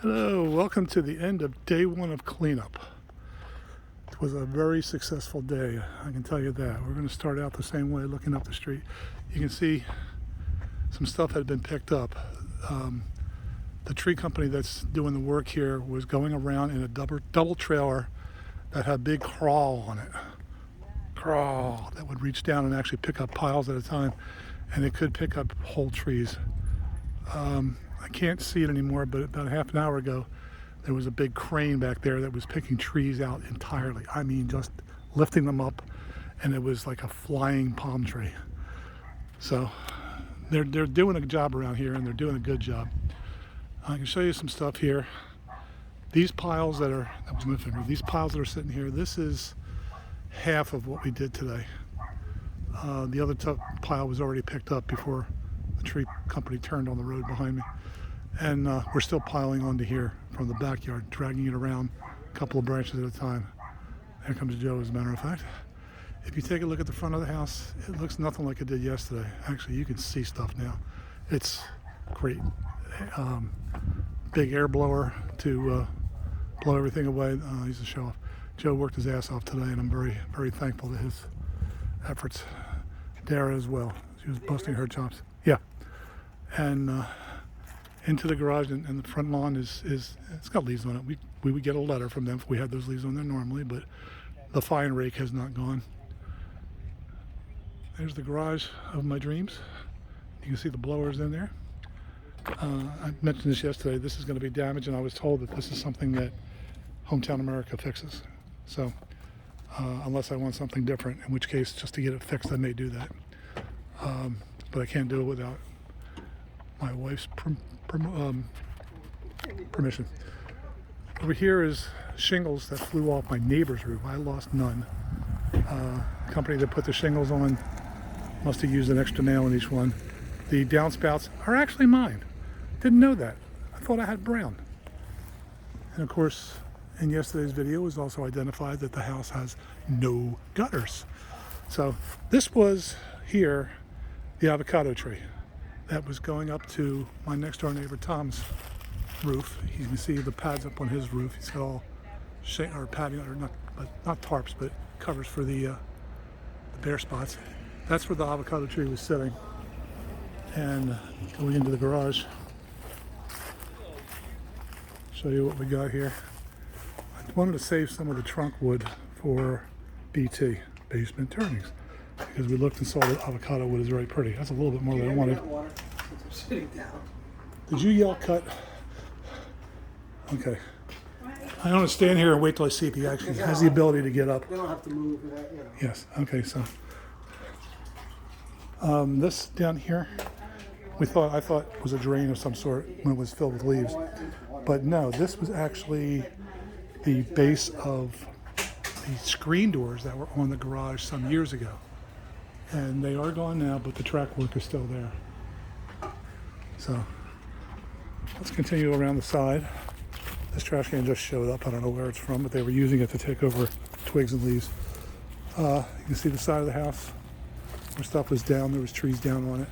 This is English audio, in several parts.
Hello, welcome to the end of day one of cleanup. It was a very successful day, I can tell you that. We're going to start out the same way, looking up the street. You can see some stuff had been picked up. The tree company that's doing the work here was going around in a double trailer that had a big crawl on it. Crawl that would reach down and actually pick up piles at a time, and it could pick up whole trees. I can't see it anymore, but about a half an hour ago, there was a big crane back there that was picking trees out entirely. I mean, just lifting them up, and it was like a flying palm tree. So they're doing a job around here, and they're doing a good job. I can show you some stuff here. These piles these piles that are sitting here, this is half of what we did today. The other pile was already picked up before the tree company turned on the road behind me. And we're still piling onto here from the backyard, dragging it around a couple of branches at a time. Here comes Joe, as a matter of fact. If you take a look at the front of the house, it looks nothing like it did yesterday. Actually, you can see stuff now. It's great. Big air blower to blow everything away. He's a show off. Joe worked his ass off today, and I'm very, very thankful to his efforts. Dara as well. She was busting her chops. Yeah. And into the garage, and the front lawn is it's got leaves on it. We would get a letter from them if we had those leaves on there normally, but the fine rake has not gone. There's the garage of my dreams. You can see the blowers in there. I mentioned this yesterday. This is going to be damaged, and I was told that this is something that Hometown America fixes. So unless I want something different, in which case just to get it fixed I may do that. But I can't do it without my wife's permission. Over here is shingles that flew off my neighbor's roof. I lost none. The company that put the shingles on must have used an extra nail in each one. The downspouts are actually mine. Didn't know that. I thought I had brown. And of course, in yesterday's video, it was also identified that the house has no gutters. So this was here, the avocado tree that was going up to my next door neighbor Tom's roof. You can see the pads up on his roof. He's got all padding, or not tarps, but covers for the bare spots. That's where the avocado tree was sitting. And going into the garage, show you what we got here. I wanted to save some of the trunk wood for BT, basement turnings, because we looked and saw that avocado wood is very pretty. That's a little bit more than I wanted. Did you yell cut? Okay. I want to stand here and wait till I see if he actually has the ability to get up. They don't have to move. Yes. Okay. So this down here, I thought was a drain of some sort when it was filled with leaves, but no, this was actually the base of the screen doors that were on the garage some years ago. And they are gone now, but the track work is still there. So let's continue around the side. This trash can just showed up. I don't know where it's from, but they were using it to take over twigs and leaves. You can see the side of the house where stuff was down. There was trees down on it.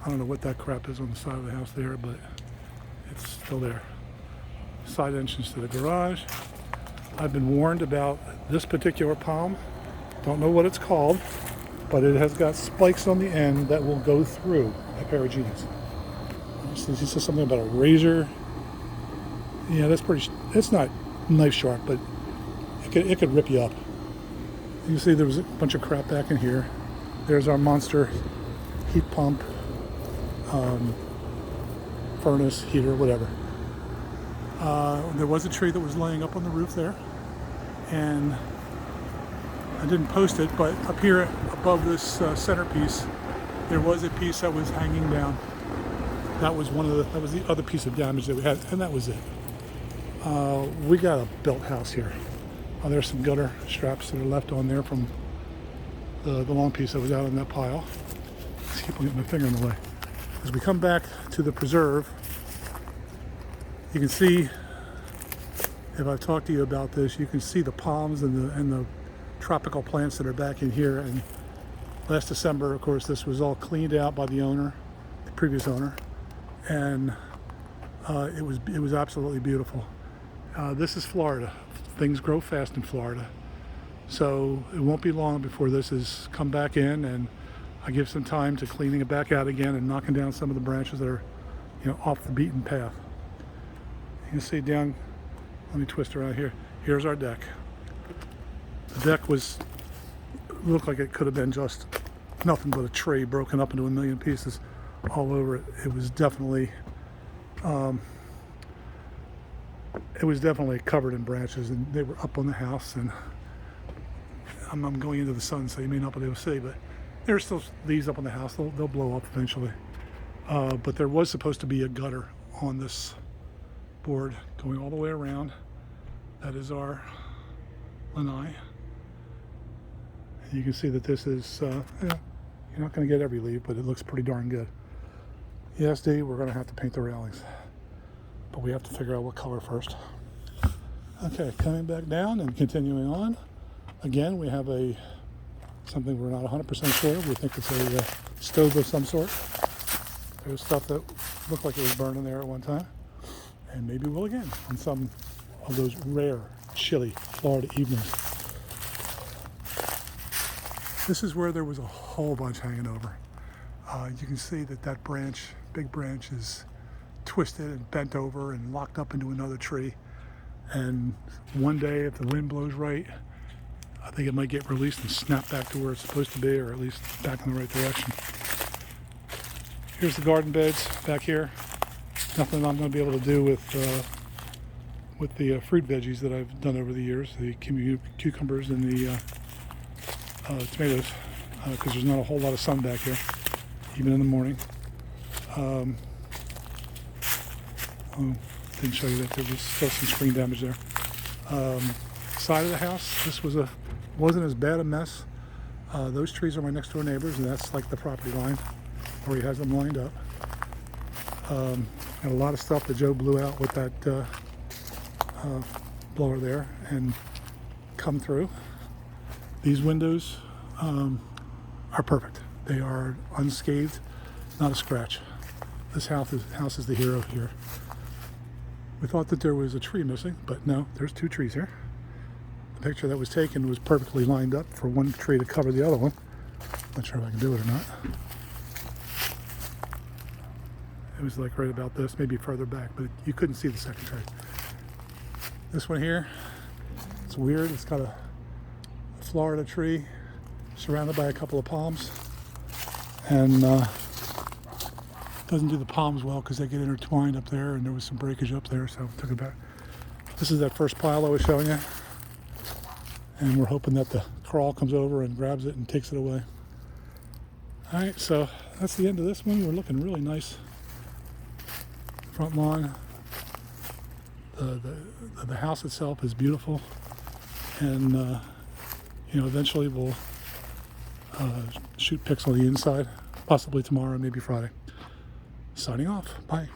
I don't know what that crap is on the side of the house there, but it's still there. Side entrance to the garage. I've been warned about this particular palm. Don't know what it's called, but it has got spikes on the end that will go through a pair of jeans. He says something about a razor. Yeah, that's pretty. It's not knife sharp, but it could rip you up. You can see there was a bunch of crap back in here. There's our monster heat pump, furnace, heater, whatever. There was a tree that was laying up on the roof there, and I didn't post it, but up here above this centerpiece, there was a piece that was hanging down. That was the other piece of damage that we had, and that was it. We got a built house here. There's some gutter straps that are left on there from the long piece that was out in that pile. Let's keep on getting my finger in the way. As we come back to the preserve, you can see, if I've talked to you about this, you can see the palms and the tropical plants that are back in here. And last December, of course, this was all cleaned out by the owner, the previous owner, and It was absolutely beautiful. This is Florida. Things grow fast in Florida. So it won't be long before this is come back in, and I give some time to cleaning it back out again and knocking down some of the branches that are, off the beaten path. You can see down, let me twist around here. Here's our deck. The deck looked like it could have been just nothing but a tree broken up into a million pieces all over it. It was definitely covered in branches, and they were up on the house, and I'm going into the sun, so you may not be able to see, but there's still leaves up on the house. They'll blow up eventually. But there was supposed to be a gutter on this board going all the way around. That is our lanai. You can see that this is, you're not going to get every leaf, but it looks pretty darn good. Yes, Dee, we're going to have to paint the railings, but we have to figure out what color first. Okay, coming back down and continuing on. Again, we have something we're not 100% sure. We think it's a stove of some sort. There's stuff that looked like it was burning there at one time, and maybe will again on some of those rare, chilly Florida evenings. This is where there was a whole bunch hanging over. You can see that branch, big branch, is twisted and bent over and locked up into another tree. And one day, if the wind blows right, I think it might get released and snap back to where it's supposed to be, or at least back in the right direction. Here's the garden beds back here. Nothing I'm going to be able to do with the fruit veggies that I've done over the years, the cucumbers and the tomatoes, because there's not a whole lot of sun back here, even in the morning. Didn't show you that there was still some screen damage there. Side of the house, this wasn't as bad a mess. Those trees are my next door neighbors, and that's like the property line where he has them lined up. Got a lot of stuff that Joe blew out with that blower there and come through. These windows are perfect. They are unscathed, not a scratch. This house is the hero here. We thought that there was a tree missing, but no, there's two trees here. The picture that was taken was perfectly lined up for one tree to cover the other one. Not sure if I can do it or not. It was like right about this, maybe further back, but you couldn't see the second tree. This one here, it's weird. It's got a Florida tree surrounded by a couple of palms, and doesn't do the palms well because they get intertwined up there, and there was some breakage up there, so I took it back. This is that first pile I was showing you, and we're hoping that the crawl comes over and grabs it and takes it away. All right, so that's the end of this one. We're looking really nice. Front lawn. The house itself is beautiful, and eventually we'll shoot pics on the inside, possibly tomorrow, maybe Friday. Signing off. Bye.